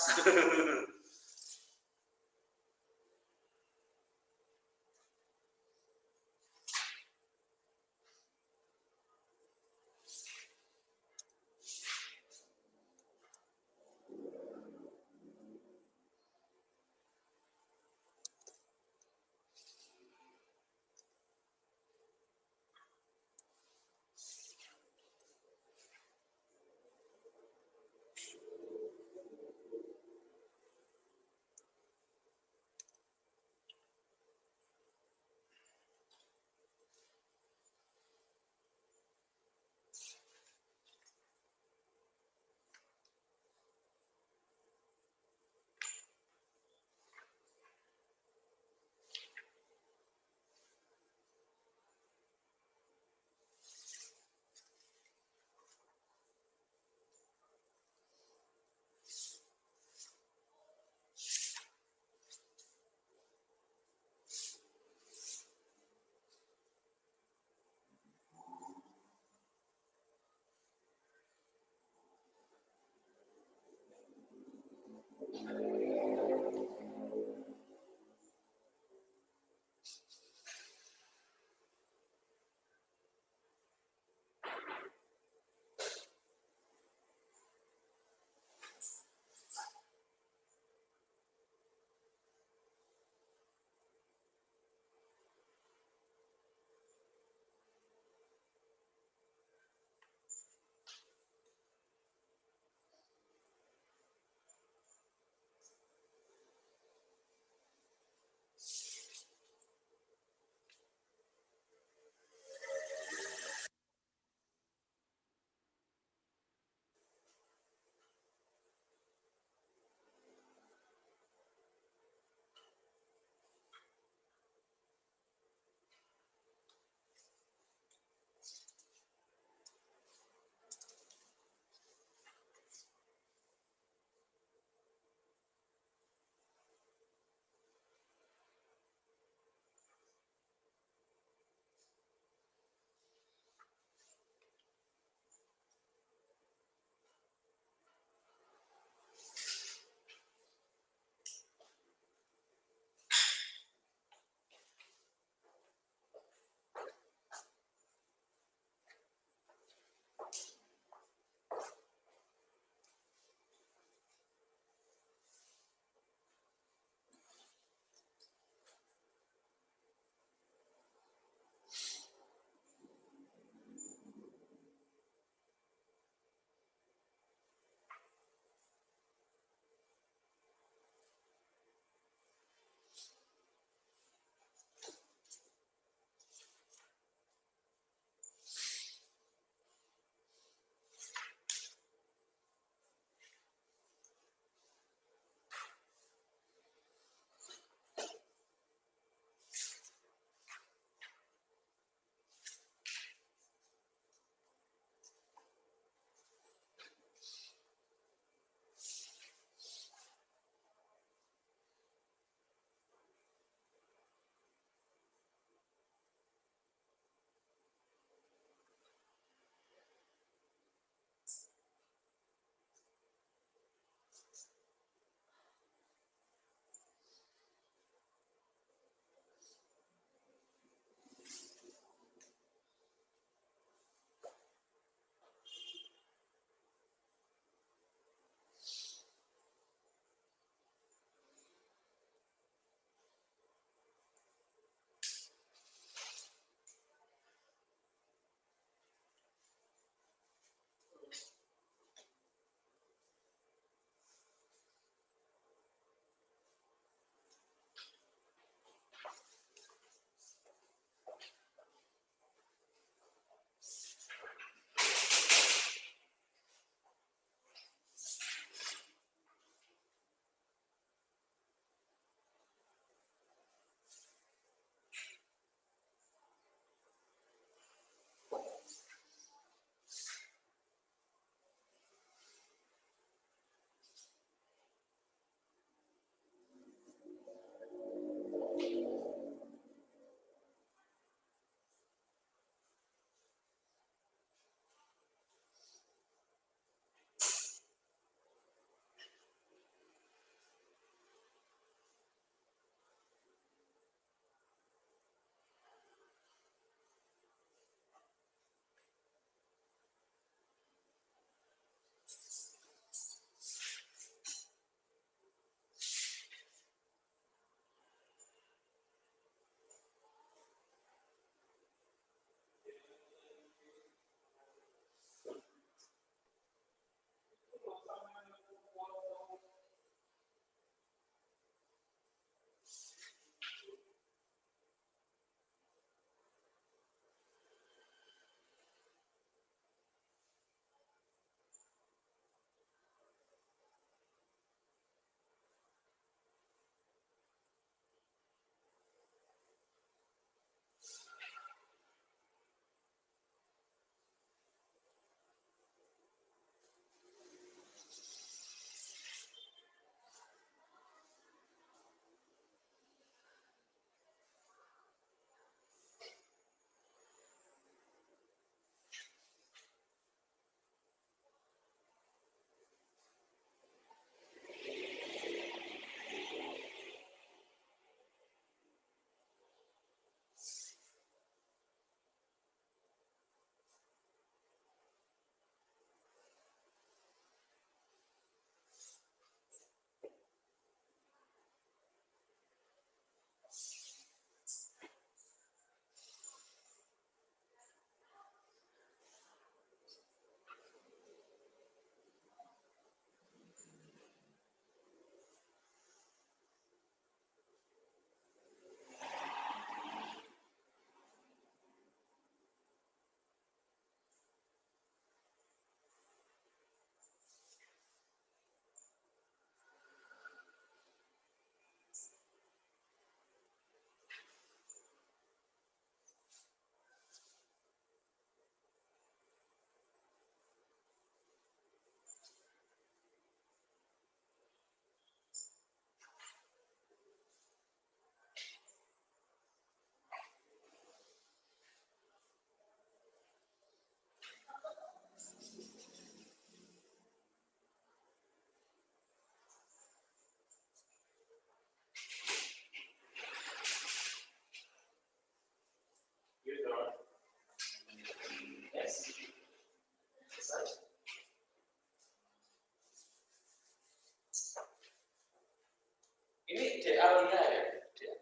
Ini Dealia ya,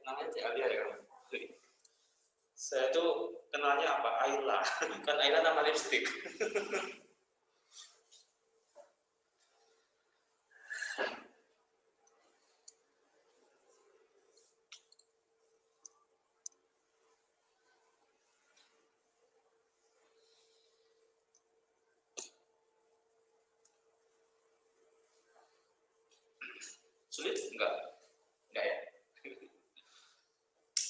namanya Dealia ya kamu. Saya tuh kenalnya apa? Ayla, kan Ayla nama lipstick. Sulit? Enggak ya.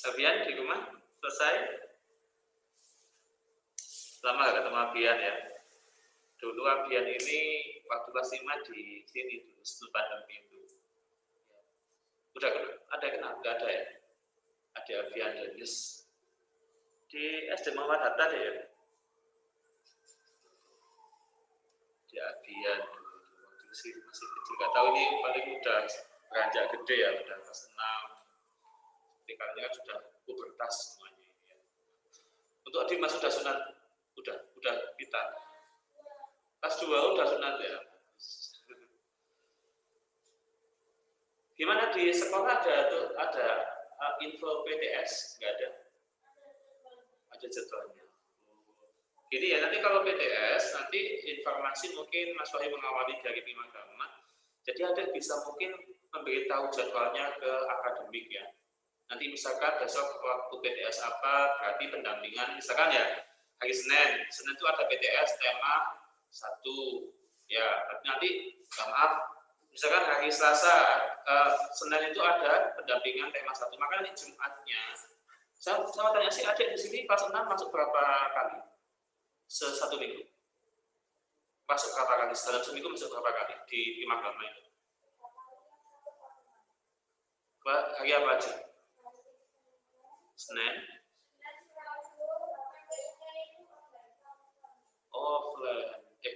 Abian di rumah selesai? Lama gak ketemu Abian ya? Dulu Abian ini waktu kelas 5 di sini dulu sebelum pandemi itu. Udah ada kenal? Enggak ada ya? Ada Abian Dennis di SD Muhammad Hatta deh ya. Di Abian dulu waktu masih kecil, nggak tahu ini paling udah beranjak gede ya, udah kelas 6. Tinggalnya kan sudah pubertas semuanya ini ya. Untuk adik mas sudah sunat, udah kita kelas 2 udah sunat ya. Gimana di sekolah ada info PTS? Nggak ada? Ada jadwalnya. Jadi ya nanti kalau PTS nanti informasi mungkin Mas Wahyu mengawali dari Bima Agama. Jadi ada bisa mungkin memberitahu jadwalnya ke akademik ya. Nanti misalkan besok waktu PTS apa, berarti pendampingan misalkan ya hari Senin itu ada PTS tema 1 ya, nanti maaf misalkan hari Selasa Senin itu ada pendampingan tema 1, maka nanti Jumatnya saya tanya sih adik di sini kelas 6 masuk berapa kali? Satu minggu masuk berapa kali? Dalam seminggu masuk berapa kali di Agama itu? Hari apa aja? Senin.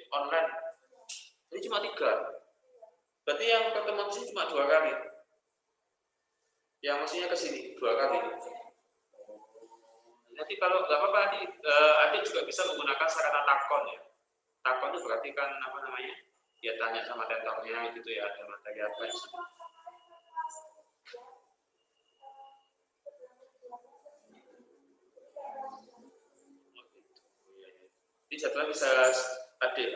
Online. Jadi cuma 3. Berarti yang pertemuan sini cuma 2 kali. Yang maksudnya ke sini 2 kali. Nanti kalau nggak apa-apa adik juga bisa menggunakan sarana takon ya. Takon itu berarti kan apa namanya? Ya tanya sama tentornya gitu ya, ada materi apa di sini. Jadi jadwal bisa adik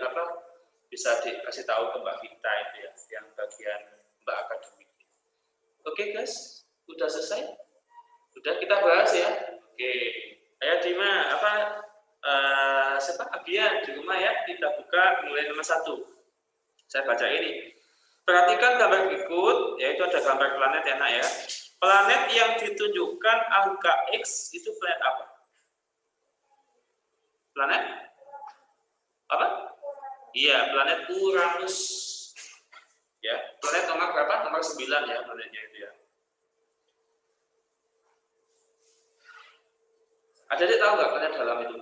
bisa dikasih tahu ke Mbak Vita itu ya, yang bagian Mbak akademik. Oke guys, udah selesai? Udah kita bahas ya. Oke, ayo Dima, siapa Abian di rumah ya, kita buka mulai nomor 1. Saya baca ini. Perhatikan gambar berikut, yaitu ada gambar planet ya nak ya. Planet yang ditunjukkan angka X itu planet apa? Planet? Apa? Iya, planet Uranus. Ya, planet nomor berapa? Nomor 9 ya planetnya itu ya. Adik tahu nggak planet dalam itu?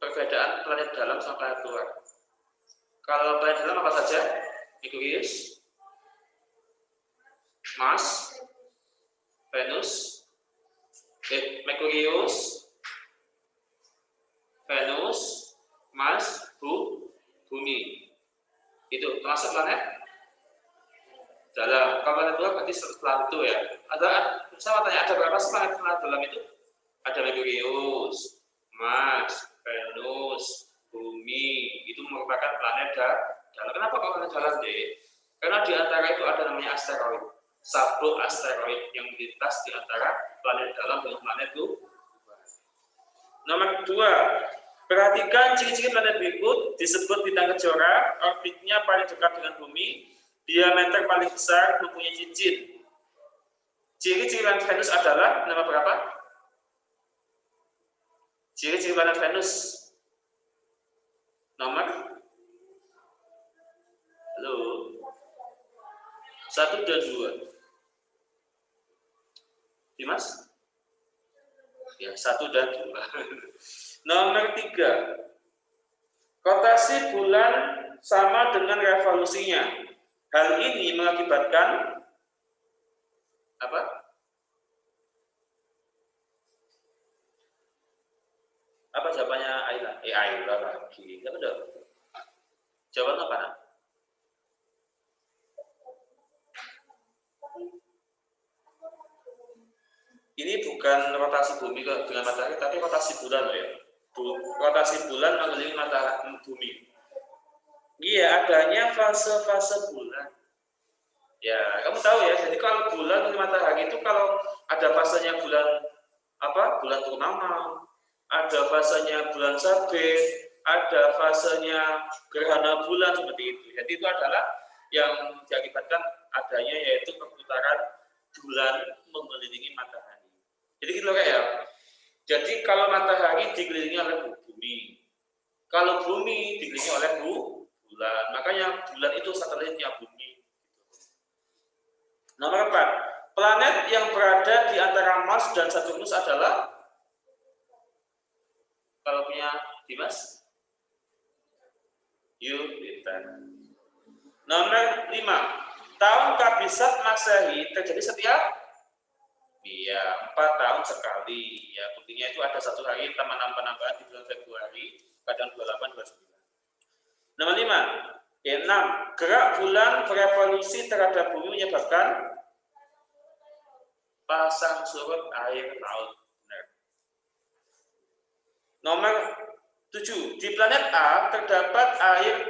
Perbedaan planet dalam sama planet luar. Kalau planet dalam apa saja? Merkurius, Mars, Venus, Merkurius, Venus, Mars, Bumi. Itu termasuk planet dalam. Kalau planet luar berarti setelah itu ya. Saya tanya ada berapa sih planet dalam itu? Ada Merkurius, Mars, Venus, Bumi. Itu merupakan planet dalam. Kenapa kok planet dalam deh? Karena di antara itu ada namanya asteroid, sabuk asteroid yang melintas di antara planet dalam dengan planet luar. Nomor 2, perhatikan ciri-ciri planet berikut. Disebut bintang kejora, orbitnya paling dekat dengan bumi, diameter paling besar, mempunyai cincin. Ciri-ciri planet Venus adalah nama berapa? Ciri-ciri planet Venus nomor 1 dan 2. Dimas? Ya, 1 dan 2. Nomor 3. Rotasi bulan sama dengan revolusinya. Hal ini mengakibatkan apa? Apa jawabannya Ayla? Ayla lagi. Enggak benar. Jawaban apa? Ini bukan rotasi bumi dengan matahari, tapi rotasi bulan ya. Rotasi bulan mengelilingi matahari bumi. Iya, adanya fase-fase bulan. Ya, kamu tahu ya. Jadi kalau bulan dan matahari itu kalau ada fasenya bulan apa? Bulan purnama, ada fasenya bulan sabit, ada fasenya gerhana bulan seperti itu. Jadi itu adalah yang diakibatkan adanya yaitu perputaran bulan mengelilingi matahari. Jadi gitu kayak. Jadi kalau matahari dikelilingi oleh bumi, kalau bumi dikelilingi oleh bulan, makanya bulan itu satelitnya bumi. Nomor 4, planet yang berada di antara Mars dan Saturnus adalah, kalau punya Dimas, Jupiter. Nomor 5, tahun Kabisat Masehi terjadi setiap 4 tahun sekali. Ya, buktinya itu ada satu hari penambahan di bulan Februari, kadang 28, 29. Nomor 5, 6, gerak bulan berevolusi terhadap bumi menyebabkan pasang surut air laut. Benar. Nomor 7, di planet A terdapat air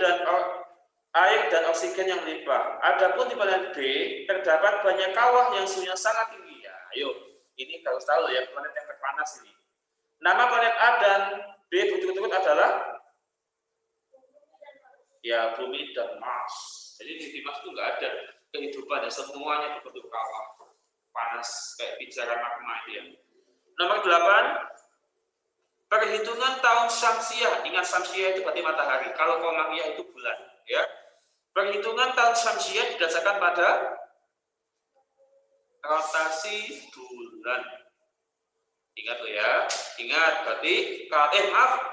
dan oksigen yang limpah. Adapun di planet B terdapat banyak kawah yang suhunya sangat tinggi. Ya, ayo, ini harus tahu ya, planet yang terpanas ini. Nama planet A dan B berturut-turut adalah ya Bumi dan Mars. Jadi di Mars itu nggak ada kehidupan, ya semuanya berbentuk kawah panas kayak bicara magma ya. Nomor 8, perhitungan tahun Syamsiah. Ingat Syamsiah itu berarti matahari. Kalau Qamariyah itu bulan, ya. Perhitungan tahun Syamsiah didasarkan pada rotasi bulan. Ingat loh ya. Ingat berarti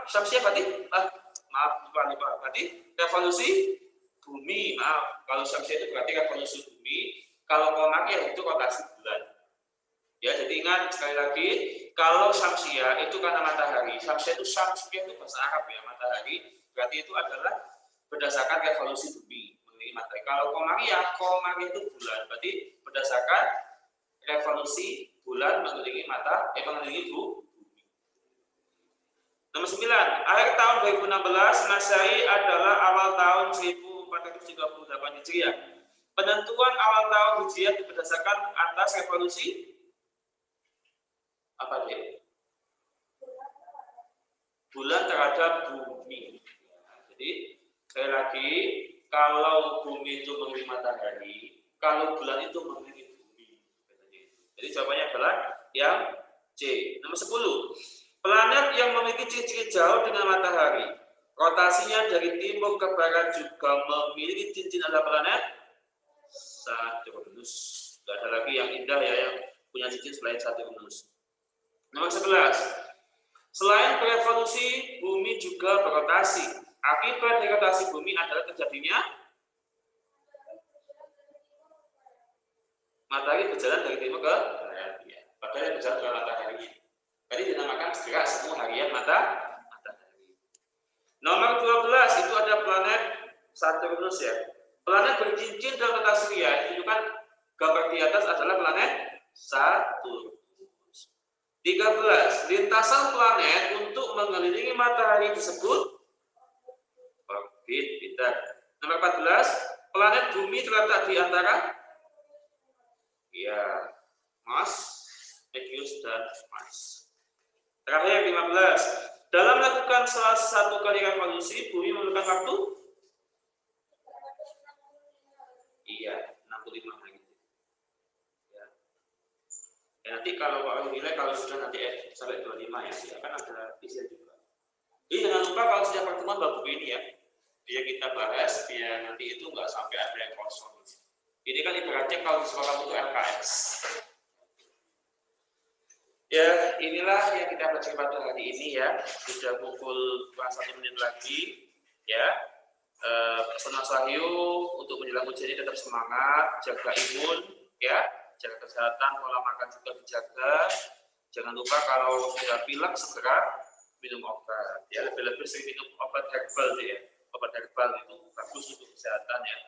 Syamsiah berarti lupa berarti revolusi bumi. Maaf, kalau Syamsiah itu berarti revolusi bumi. Kalau Qamariyah itu rotasi bulan. Ya, jadi ingat sekali lagi, kalau Syamsiah itu karena matahari. Syamsiah itu bahasa Arab ya, matahari. Berarti itu adalah berdasarkan revolusi bumi mengelilingi matahari. Kalau Qamariyah itu bulan. Berarti berdasarkan revolusi bulan mengelilingi mengelilingi bumi. Nomor 9, akhir tahun 2016 Masehi adalah awal tahun 1438 Hijriah. Penentuan awal tahun Hijriah berdasarkan atas revolusi apa dia? Bulan terhadap bumi. Jadi sekali lagi, kalau bumi itu mengelilingi matahari, kalau bulan itu mengelilingi bumi. Jadi jawabannya adalah yang C. Nomor 10, planet yang memiliki ciri-ciri jauh dengan matahari, rotasinya dari timur ke barat juga memiliki cincin adalah planet Saturnus. Tidak ada lagi yang indah ya yang punya cincin selain Saturnus. Nomor 11, selain berevolusi, bumi juga berotasi. Akibat dari rotasi bumi adalah terjadinya matahari berjalan dari timur ke barat. Matahari berjalan ke matahari. Jadi dinamakan gerak semua harian matahari. Nomor 12 itu ada planet Saturnus ya. Planet bercincin dalam tata surya. Ditunjukkan gambar di atas adalah planet Saturnus. 13, lintasan planet untuk mengelilingi matahari disebut orbit. Pintar. Nomor 14, planet bumi terletak di antara Mars, Merkurius dan Mars. Terakhir 15, dalam melakukan salah satu kali revolusi bumi memerlukan waktu 65 hari. Ya, nanti kalau Pak nilai kalau sudah nanti sampai 25 ya kan ada isian juga. Jadi jangan lupa kalau setiap pertemuan bagus ini ya, biar kita bahas, biar nanti itu nggak sampai ada yang kosong. Ini kan ibaratnya kalau di sekolah untuk LKS. Ya, inilah yang kita belajar pada hari ini ya. Sudah pukul 1 menit lagi ya. Personal Sahyu untuk menjelang ujian ini tetap semangat, jaga imun ya. Jaga kesehatan, pola makan juga dijaga. Jangan lupa kalau sudah pilek segera minum obat. Ya, lebih-lebih sering minum obat herbal ya. Obat herbal itu bagus untuk kesehatan ya.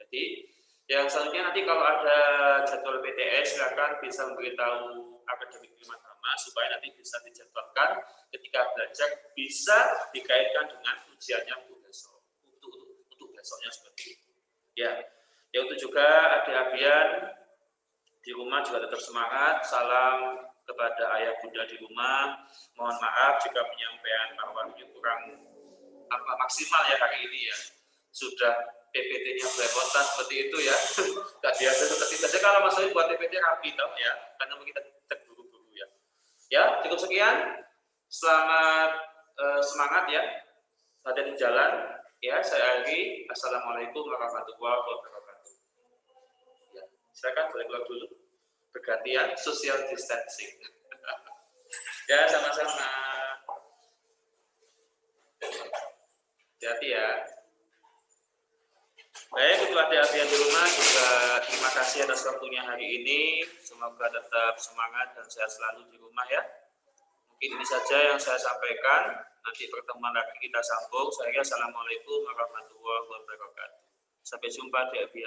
Jadi yang selanjutnya nanti kalau ada jadwal PTS silakan bisa memberitahu akademik pertama supaya nanti bisa dijadwalkan ketika belajar bisa dikaitkan dengan ujiannya untuk besoknya seperti itu. Ya, untuk juga adik-adian di rumah juga tetap semangat. Salam kepada ayah bunda di rumah. Mohon maaf jika penyampaian Pak Wahyu kurang maksimal ya hari ini ya. Sudah PPT-nya belepotan seperti itu ya. Gak biasa seperti itu. Kalau Mas Wahyu buat PPT rapi tau ya, karena kita terburu-buru ya. Ya, cukup sekian. Selamat semangat ya. Ada di jalan ya. Saya akhiri. Assalamualaikum warahmatullahi wabarakatuh. Ya, silakan boleh keluar dulu. Bergantian social distancing. Ya, sama-sama. Hati-hati ya. Baik, untuk adik-adik di rumah juga terima kasih atas waktunya hari ini. Semoga tetap semangat dan sehat selalu di rumah ya. Mungkin ini saja yang saya sampaikan. Nanti pertemuan lagi kita sambung. Saya assalamualaikum warahmatullahi wabarakatuh. Sampai jumpa adik-adik.